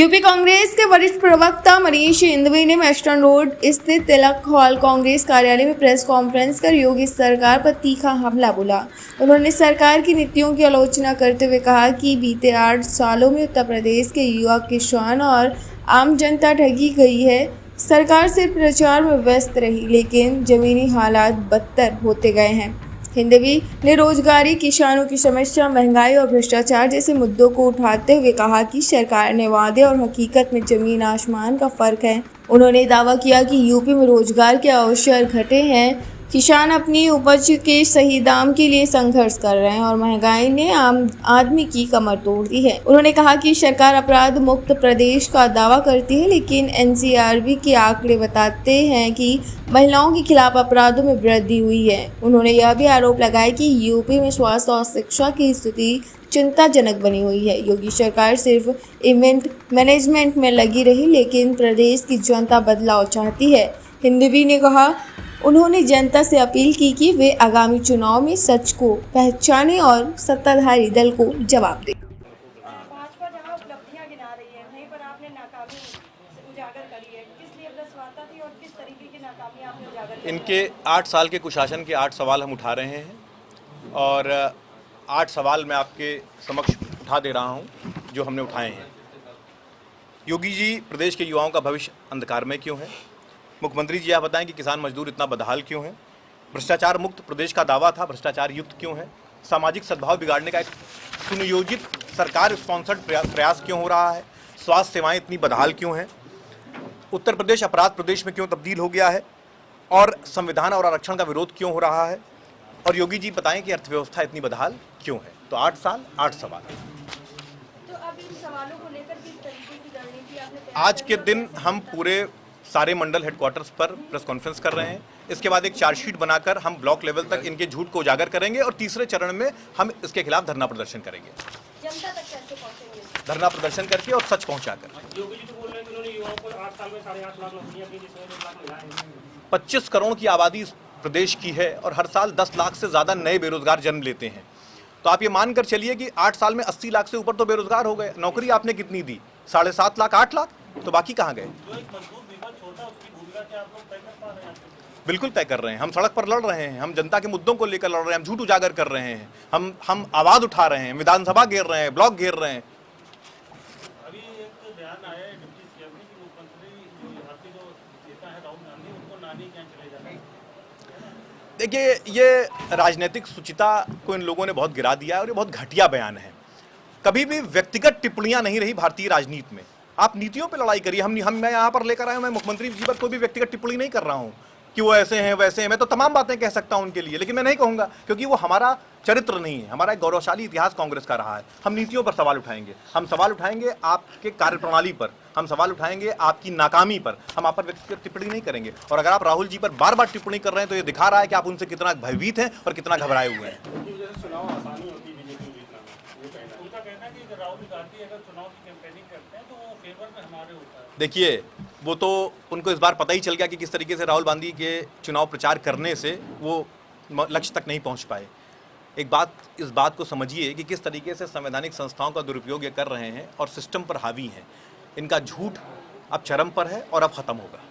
UP Congress के वरिष्ठ प्रवक्ता मनीष इंदवी ने वेस्टर्न रोड स्थित तिलक हॉल कांग्रेस कार्यालय में प्रेस कॉन्फ्रेंस कर योगी सरकार पर तीखा हमला बोला। उन्होंने सरकार की नीतियों की आलोचना करते हुए कहा कि बीते 8 सालों में उत्तर प्रदेश के युवा, किसान और आम जनता ठगी गई है। सरकार सिर्फ प्रचार में व्यस्त रही, लेकिन जमीनी हालात बदतर होते गए हैं। इंदवी ने रोजगारी, किसानों की समस्या, महंगाई और भ्रष्टाचार जैसे मुद्दों को उठाते हुए कहा कि सरकार ने वादे और हकीकत में जमीन आसमान का फर्क है। उन्होंने दावा किया कि यूपी में रोजगार के अवसर घटे हैं, किसान अपनी उपज के सही दाम के लिए संघर्ष कर रहे हैं और महंगाई ने आम आदमी की कमर तोड़ दी है। उन्होंने कहा कि सरकार अपराध मुक्त प्रदेश का दावा करती है, लेकिन एनसीआरबी के आंकड़े बताते हैं कि महिलाओं के खिलाफ अपराधों में वृद्धि हुई है। उन्होंने यह भी आरोप लगाया कि यूपी में स्वास्थ्य और शिक्षा की स्थिति चिंताजनक बनी हुई है। योगी सरकार सिर्फ इवेंट मैनेजमेंट में लगी रही, लेकिन प्रदेश की जनता बदलाव चाहती है। इंदवी ने कहा, उन्होंने जनता से अपील की कि वे आगामी चुनाव में सच को पहचाने और सत्ताधारी दल को जवाब दें। भाजपा जहां उपलब्धियां गिना रही है, वहीं पर आपने नाकामी उजागर करी है। किस लिए विश्वासता थी और किस तरीके की नाकामी आपने उजागर की? इनके 8 साल के कुशासन के 8 सवाल हम उठा रहे हैं और 8 सवाल मैं आपके समक्ष उठा दे रहा हूं जो हमने उठाए हैं। योगी जी, प्रदेश के युवाओं का भविष्य अंधकारमय क्यों है? मुख्यमंत्री जी, आप बताएं कि किसान मजदूर इतना बदहाल क्यों है? भ्रष्टाचार मुक्त प्रदेश का दावा था, भ्रष्टाचार युक्त क्यों है? सामाजिक सद्भाव बिगाड़ने का एक सुनियोजित सरकार स्पॉन्सर्ड प्रयास क्यों हो रहा है? स्वास्थ्य सेवाएं इतनी बदहाल क्यों हैं? उत्तर प्रदेश अपराध प्रदेश में क्यों तब्दील हो गया है? और संविधान और आरक्षण का विरोध क्यों हो रहा है? और योगी जी बताएं कि अर्थव्यवस्था इतनी बदहाल क्यों है? तो 8 साल 8 सवाल। तो अब इन सवालों को लेकर किस तरीके की रणनीति आपने आज के दिन हम पूरे सारे मंडल हेडक्वार्टर्स पर प्रेस कॉन्फ्रेंस कर रहे हैं। इसके बाद एक चार्जशीट बनाकर हम ब्लॉक लेवल तक इनके झूठ को उजागर करेंगे और तीसरे चरण में हम इसके खिलाफ धरना प्रदर्शन करेंगे। जनता तक कैसे पहुंचेंगे? धरना प्रदर्शन करके और सच पहुंचाकर। योगी जी तो बोल रहे हैं कि उन्होंने युवाओं को 8 साल में 8.5 लाख नौकरियां दी, जिसमें 1 लाख महिलाएं हैं। 25 करोड़ की आबादी इस प्रदेश की है और हर साल 10 लाख से ज़्यादा नए बेरोजगार जन्म लेते हैं। तो आप ये मानकर चलिए कि 8 साल में 80 लाख से ऊपर तो बेरोजगार हो गए। नौकरी आपने कितनी दी? 7.5 लाख, 8 लाख, तो बाकी कहाँ गए? बिल्कुल तय कर रहे हैं। हम सड़क पर लड़ रहे हैं, हम जनता के मुद्दों को लेकर लड़ रहे हैं, हम झूठ उजागर कर रहे हैं, हम आवाज उठा रहे हैं, विधानसभा घेर रहे हैं, ब्लॉक घेर रहे हैं। अभी एक बयान आया है डिप्टी सीएम ने कि मुख्यमंत्री जो यहाँ के जो नेता है राहुल गांधी, उनको नानी क्या चले जाना है। देखिए, ये राजनीतिक सुचिता को इन लोगों ने बहुत गिरा दिया है और ये बहुत घटिया बयान है। कभी भी व्यक्तिगत टिप्पणियां नहीं रही भारतीय राजनीति में। आप नीतियों पर लड़ाई करिए। मैं यहाँ पर लेकर आया हूँ, मैं मुख्यमंत्री जी पर कोई भी व्यक्तिगत टिप्पणी नहीं कर रहा हूँ कि वो ऐसे हैं वैसे हैं। मैं तो तमाम बातें कह सकता हूं उनके लिए, लेकिन मैं नहीं कहूंगा क्योंकि वो हमारा चरित्र नहीं है। हमारा एक गौरवशाली इतिहास कांग्रेस का रहा है। हम नीतियों पर सवाल उठाएंगे, हम सवाल उठाएंगे आपके कार्यप्रणाली पर, हम सवाल उठाएंगे आपकी नाकामी पर। हम आप पर व्यक्तिगत टिप्पणी नहीं करेंगे। और अगर आप राहुल जी पर बार बार टिप्पणी कर रहे हैं तो ये दिखा रहा है कि आप उनसे कितना भयभीत हैं और कितना घबराए हुए हैं। चुनाव आसानी होती है बीजेपी को जीतना में, ये कहना है। उनका कहना है कि राहुल गांधी अगर चुनाव की कैंपेनिंग करते हैं तो वो फेवर में हमारे होता है। देखिए, वो तो उनको इस बार पता ही चल गया कि किस तरीके से राहुल गांधी के चुनाव प्रचार करने से वो लक्ष्य तक नहीं पहुंच पाए। इस बात को समझिए कि किस तरीके से संवैधानिक संस्थाओं का दुरुपयोग ये कर रहे हैं और सिस्टम पर हावी हैं। इनका झूठ अब चरम पर है और अब खत्म होगा।